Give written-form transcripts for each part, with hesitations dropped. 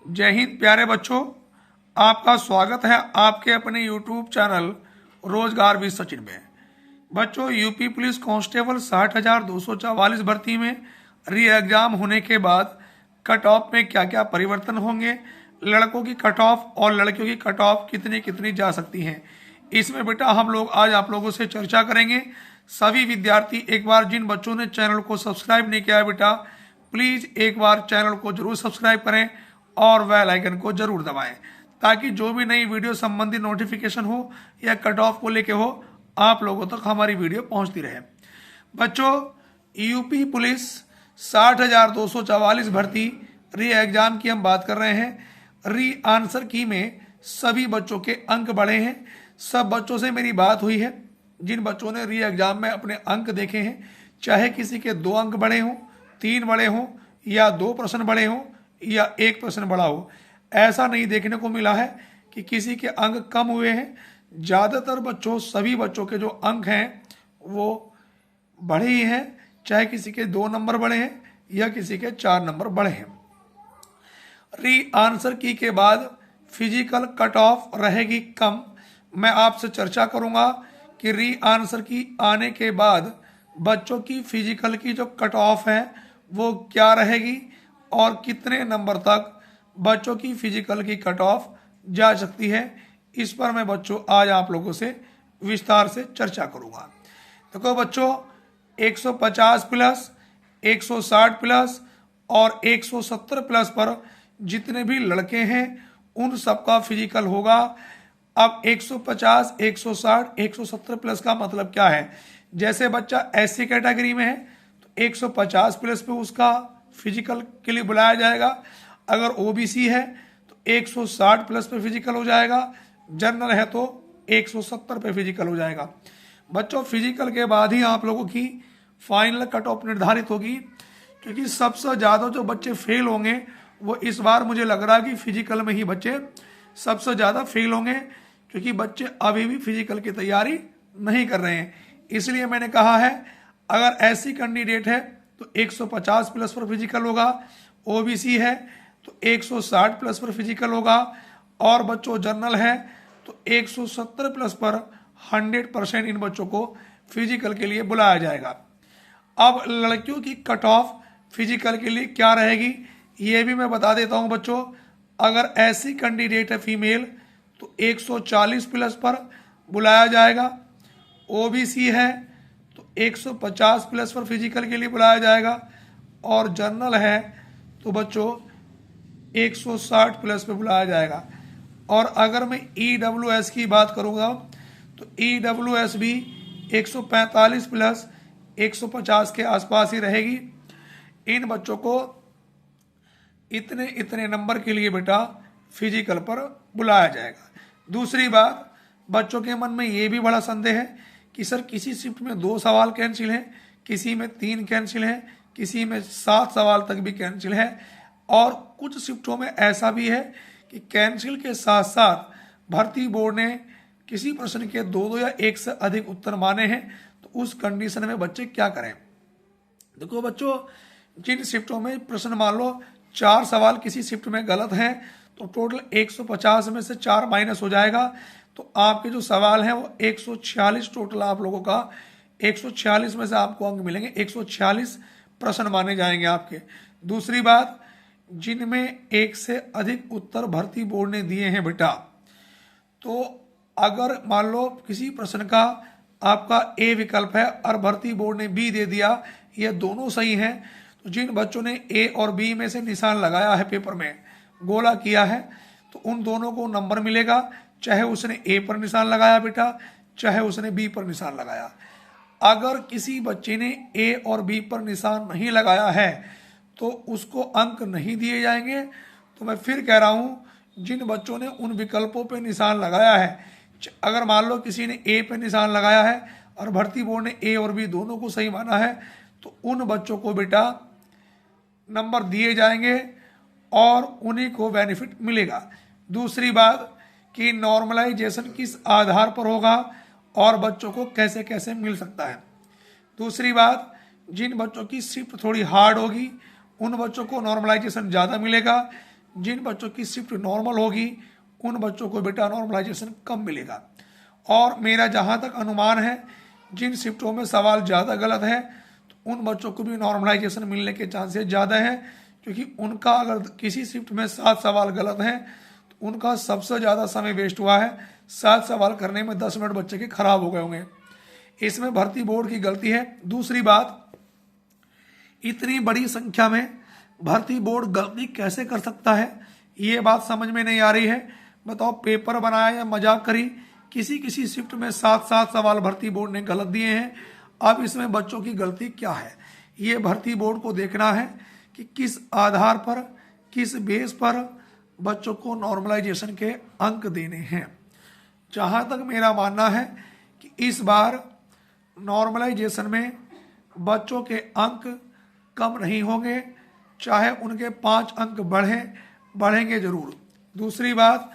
जय हिंद प्यारे बच्चों, आपका स्वागत है आपके अपने YouTube चैनल रोजगार भी सचिन में। बच्चों, यूपी पुलिस कांस्टेबल 60,244 भर्ती में री एग्जाम होने के बाद कट ऑफ में क्या क्या परिवर्तन होंगे, लड़कों की कट ऑफ और लड़कियों की कट ऑफ कितनी कितनी जा सकती हैं, इसमें बेटा हम लोग आज आप लोगों से चर्चा करेंगे। सभी विद्यार्थी एक बार जिन बच्चों ने चैनल को सब्सक्राइब नहीं किया है बेटा, प्लीज़ एक बार चैनल को जरूर सब्सक्राइब करें और बेल आइकन को जरूर दबाएं, ताकि जो भी नई वीडियो संबंधी नोटिफिकेशन हो या कट ऑफ को लेके हो, आप लोगों तक हमारी वीडियो पहुंचती रहे। बच्चों, यूपी पुलिस 60,244 भर्ती री एग्जाम की हम बात कर रहे हैं। री आंसर की में सभी बच्चों के अंक बढ़े हैं। सब बच्चों से मेरी बात हुई है जिन बच्चों ने री एग्जाम में अपने अंक देखे हैं, चाहे किसी के 2 अंक बढ़े हों, 3 बढ़े हों या 2 प्रश्न बढ़े हों या 1 प्रश्न बढ़ा हो, ऐसा नहीं देखने को मिला है कि किसी के अंक कम हुए हैं। ज़्यादातर बच्चों, सभी बच्चों के जो अंक हैं वो बढ़े ही हैं, चाहे किसी के 2 नंबर बढ़े हैं या किसी के 4 नंबर बढ़े हैं। री आंसर की के बाद फिजिकल कट ऑफ रहेगी कम। मैं आपसे चर्चा करूंगा कि री आंसर की आने के बाद बच्चों की फिजिकल की जो कट ऑफ है वो क्या रहेगी और कितने नंबर तक बच्चों की फिजिकल की कट ऑफ जा सकती है, इस पर मैं बच्चों आज आप लोगों से विस्तार से चर्चा करूंगा। देखो बच्चों, 150 प्लस, 160 प्लस और 170 प्लस पर जितने भी लड़के हैं उन सबका फिजिकल होगा। अब 150, 160, 170 प्लस का मतलब क्या है? जैसे बच्चा एससी कैटेगरी में है तो 150 प्लस पे उसका फिजिकल के लिए बुलाया जाएगा। अगर ओबीसी है तो 160 प्लस पे फिजिकल हो जाएगा। जनरल है तो 170 पे फिजिकल हो जाएगा। बच्चों, फिजिकल के बाद ही आप लोगों की फाइनल कट ऑफ निर्धारित होगी, क्योंकि सबसे ज़्यादा जो बच्चे फेल होंगे वो इस बार मुझे लग रहा है कि फिजिकल में ही बच्चे सबसे ज़्यादा फेल होंगे, क्योंकि बच्चे अभी भी फिजिकल की तैयारी नहीं कर रहे हैं। इसलिए मैंने कहा है, अगर ऐसी कैंडिडेट है तो 150 प्लस पर फिजिकल होगा, ओबीसी है तो 160 प्लस पर फिजिकल होगा, और बच्चों जनरल है तो 170 प्लस पर 100% इन बच्चों को फिजिकल के लिए बुलाया जाएगा। अब लड़कियों की कट ऑफ फिजिकल के लिए क्या रहेगी ये भी मैं बता देता हूं बच्चों। अगर ऐसी कैंडिडेट है फीमेल तो 140 प्लस पर बुलाया जाएगा। ओबीसी है तो 150 प्लस पर फिजिकल के लिए बुलाया जाएगा, और जनरल है तो बच्चों 160 प्लस पे बुलाया जाएगा। और अगर मैं ईडब्ल्यूएस की बात करूंगा तो ईडब्ल्यूएस भी 145 प्लस 150 के आसपास ही रहेगी। इन बच्चों को इतने इतने नंबर के लिए बेटा फिजिकल पर बुलाया जाएगा। दूसरी बात, बच्चों के मन में ये भी बड़ा संदेह है कि सर किसी शिफ्ट में 2 सवाल कैंसिल हैं, किसी में 3 कैंसिल हैं, किसी में 7 सवाल तक भी कैंसिल है, और कुछ शिफ्टों में ऐसा भी है कि कैंसिल के साथ साथ भर्ती बोर्ड ने किसी प्रश्न के 2 या 1 से अधिक उत्तर माने हैं। तो उस कंडीशन में बच्चे क्या करें? देखो बच्चों, जिन शिफ्टों में प्रश्न मान लो 4 सवाल किसी शिफ्ट में गलत हैं तो टोटल 150 में से 4 माइनस हो जाएगा, तो आपके जो सवाल हैं वो 146 टोटल आप लोगों का 146 में से आपको अंक मिलेंगे, 146 प्रश्न माने जाएंगे आपके। दूसरी बात, जिनमें 1 से अधिक उत्तर भर्ती बोर्ड ने दिए हैं बेटा, तो अगर मान लो किसी प्रश्न का आपका ए विकल्प है और भर्ती बोर्ड ने बी दे दिया, ये दोनों सही हैं, तो जिन बच्चों ने ए और बी में से निशान लगाया है, पेपर में गोला किया है, तो उन दोनों को नंबर मिलेगा, चाहे उसने ए पर निशान लगाया बेटा, चाहे उसने बी पर निशान लगाया। अगर किसी बच्चे ने ए और बी पर निशान नहीं लगाया है तो उसको अंक नहीं दिए जाएंगे। तो मैं फिर कह रहा हूं, जिन बच्चों ने उन विकल्पों पे निशान लगाया है, अगर मान लो किसी ने ए पे निशान लगाया है और भर्ती बोर्ड ने ए और बी दोनों को सही माना है, तो उन बच्चों को बेटा नंबर दिए जाएंगे और उन्हीं को बेनिफिट मिलेगा। दूसरी बात कि नॉर्मलाइजेशन किस आधार पर होगा और बच्चों को कैसे कैसे मिल सकता है। दूसरी बात, जिन बच्चों की शिफ्ट थोड़ी हार्ड होगी उन बच्चों को नॉर्मलाइजेशन ज़्यादा मिलेगा, जिन बच्चों की शिफ्ट नॉर्मल होगी उन बच्चों को बेटा नॉर्मलाइजेशन कम मिलेगा। और मेरा जहाँ तक अनुमान है, जिन शिफ्टों में सवाल ज़्यादा गलत है तो उन बच्चों को भी नॉर्मलाइजेशन मिलने के चांसेस ज़्यादा है, क्योंकि उनका अगर किसी शिफ्ट में 7 सवाल गलत हैं तो उनका सबसे ज़्यादा समय वेस्ट हुआ है। 7 सवाल करने में 10 मिनट बच्चे के खराब हो गए होंगे। इसमें भर्ती बोर्ड की गलती है। दूसरी बात, इतनी बड़ी संख्या में भर्ती बोर्ड गलती कैसे कर सकता है, ये बात समझ में नहीं आ रही है। बताओ, पेपर बनाया या मजाक करी? किसी शिफ्ट में 7 सवाल भर्ती बोर्ड ने गलत दिए हैं। अब इसमें बच्चों की गलती क्या है, ये भर्ती बोर्ड को देखना है कि किस आधार पर, किस बेस पर बच्चों को नॉर्मलाइजेशन के अंक देने हैं। जहाँ तक मेरा मानना है कि इस बार नॉर्मलाइजेशन में बच्चों के अंक कम नहीं होंगे, चाहे उनके 5 अंक बढ़ेंगे जरूर। दूसरी बात,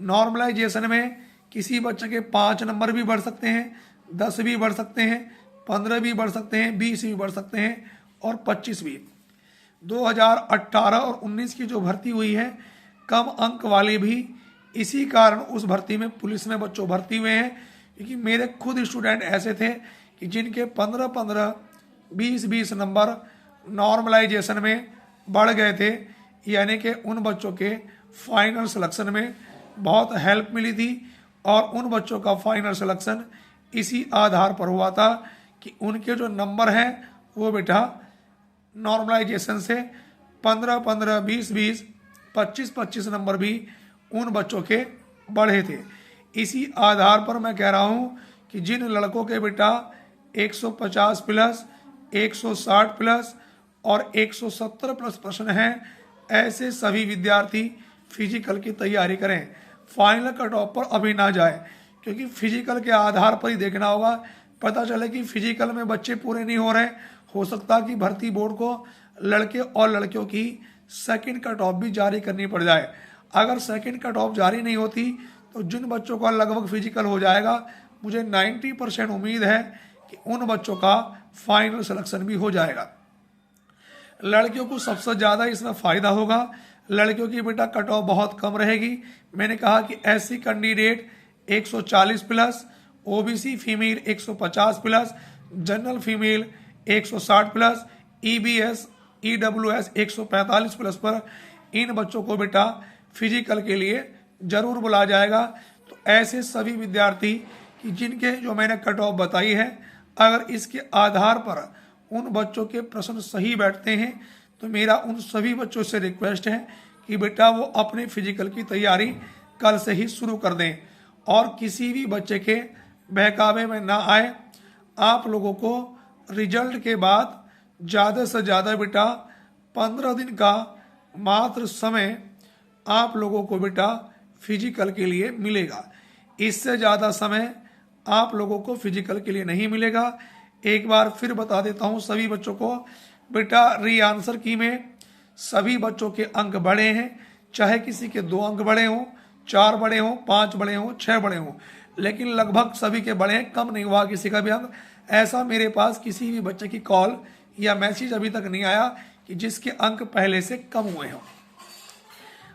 नॉर्मलाइजेशन में किसी बच्चे के 5 नंबर भी बढ़ सकते हैं, 10 भी बढ़ सकते हैं, 15 भी बढ़ सकते हैं, 20 भी बढ़ सकते हैं और 25 भी। 2018 और 19 की जो भर्ती हुई है, कम अंक वाली भी इसी कारण उस भर्ती में पुलिस में बच्चों भर्ती हुए हैं, क्योंकि मेरे खुद स्टूडेंट ऐसे थे कि जिनके 15-15, 20-20 नंबर नॉर्मलाइजेशन में बढ़ गए थे। यानी कि उन बच्चों के फाइनल सिलेक्शन में बहुत हेल्प मिली थी और उन बच्चों का फाइनल सिलेक्शन इसी आधार पर हुआ था कि उनके जो नंबर हैं वो बेटा नॉर्मलाइजेशन से 15-15, 20-20, 25-25 नंबर भी उन बच्चों के बढ़े थे। इसी आधार पर मैं कह रहा हूँ कि जिन लड़कों के बेटा 150 प्लस, 160 प्लस और 170 प्लस प्रश्न हैं, ऐसे सभी विद्यार्थी फिजिकल की तैयारी करें। फाइनल कट ऑफ पर अभी ना जाए, क्योंकि फिजिकल के आधार पर ही देखना होगा। पता चले कि फिजिकल में बच्चे पूरे नहीं हो रहे, हो सकता कि भर्ती बोर्ड को लड़के और लड़कियों की सेकंड कट ऑफ भी जारी करनी पड़ जाए। अगर सेकंड कट ऑफ जारी नहीं होती तो जिन बच्चों का लगभग फिजिकल हो जाएगा, मुझे 90% उम्मीद है कि उन बच्चों का फाइनल सिलेक्शन भी हो जाएगा। लड़कियों को सबसे ज़्यादा इसमें फ़ायदा होगा। लड़कियों की बेटा कट ऑफ बहुत कम रहेगी। मैंने कहा कि SC candidate 140 plus, OBC female 150 plus, general female 160 plus, EBS EWS 145 plus पर इन बच्चों को बेटा फिजिकल के लिए जरूर बुलाया जाएगा। तो ऐसे सभी विद्यार्थी कि जिनके जो मैंने कट ऑफ बताई है, अगर इसके आधार पर उन बच्चों के प्रश्न सही बैठते हैं तो मेरा उन सभी बच्चों से रिक्वेस्ट है कि बेटा वो अपने फिजिकल की तैयारी कल से ही शुरू कर दें और किसी भी बच्चे के बहकावे में ना आए। आप लोगों को रिजल्ट के बाद ज़्यादा से ज़्यादा बेटा 15 दिन का मात्र समय आप लोगों को बेटा फिजिकल के लिए मिलेगा। इससे ज़्यादा समय आप लोगों को फिजिकल के लिए नहीं मिलेगा। एक बार फिर बता देता हूँ सभी बच्चों को, बेटा री आंसर की में सभी बच्चों के अंक बढ़े हैं, चाहे किसी के 2 अंक बढ़े हों, 4 बढ़े हों, 5 बढ़े हों, 6 बढ़े हों, लेकिन लगभग सभी के बढ़े हैं, कम नहीं हुआ किसी का भी अंक। ऐसा मेरे पास किसी भी बच्चे की कॉल या मैसेज अभी तक नहीं आया कि जिसके अंक पहले से कम हुए हों।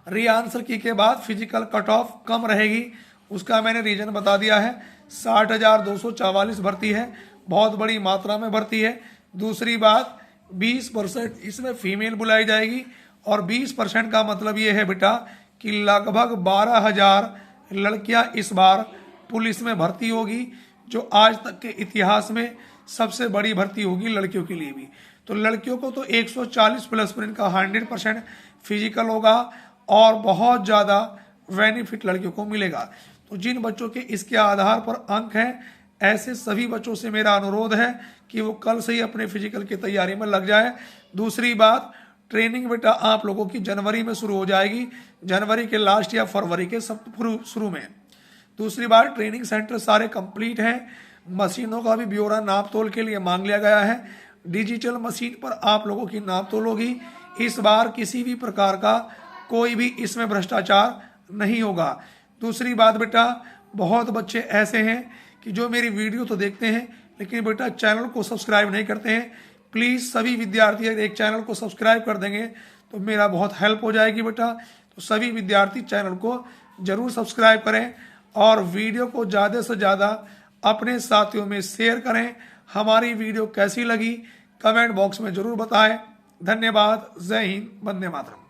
री आंसर की के बाद फिजिकल कट ऑफ कम रहेगी, उसका मैंने रीजन बता दिया है। 60,244 भर्ती है, बहुत बड़ी मात्रा में भर्ती है। दूसरी बात, 20% इसमें फीमेल बुलाई जाएगी और 20% का मतलब ये है बेटा कि लगभग 12,000 लड़कियां इस बार पुलिस में भर्ती होगी, जो आज तक के इतिहास में सबसे बड़ी भर्ती होगी लड़कियों के लिए भी। तो लड़कियों को तो 140 प्लस पर इनका 100% फिजिकल होगा और बहुत ज़्यादा बेनिफिट लड़कियों को मिलेगा। तो जिन बच्चों के इसके आधार पर अंक हैं, ऐसे सभी बच्चों से मेरा अनुरोध है कि वो कल से ही अपने फिजिकल की तैयारी में लग जाए। दूसरी बात, ट्रेनिंग बेटा आप लोगों की जनवरी में शुरू हो जाएगी, जनवरी के लास्ट या फरवरी के शुरू में। दूसरी बात, ट्रेनिंग सेंटर सारे कंप्लीट हैं, मशीनों का भी ब्यौरा नाप तोल के लिए मांग लिया गया है। डिजिटल मशीन पर आप लोगों की नाप तोल होगी। इस बार किसी भी प्रकार का कोई भी इसमें भ्रष्टाचार नहीं होगा। दूसरी बात बेटा, बहुत बच्चे ऐसे हैं कि जो मेरी वीडियो तो देखते हैं लेकिन बेटा चैनल को सब्सक्राइब नहीं करते हैं। प्लीज़ सभी विद्यार्थी अगर एक चैनल को सब्सक्राइब कर देंगे तो मेरा बहुत हेल्प हो जाएगी बेटा। तो सभी विद्यार्थी चैनल को जरूर सब्सक्राइब करें और वीडियो को ज़्यादा से ज़्यादा अपने साथियों में शेयर करें। हमारी वीडियो कैसी लगी कमेंट बॉक्स में जरूर बताएं। धन्यवाद। जय हिंद, वंदे मातरम।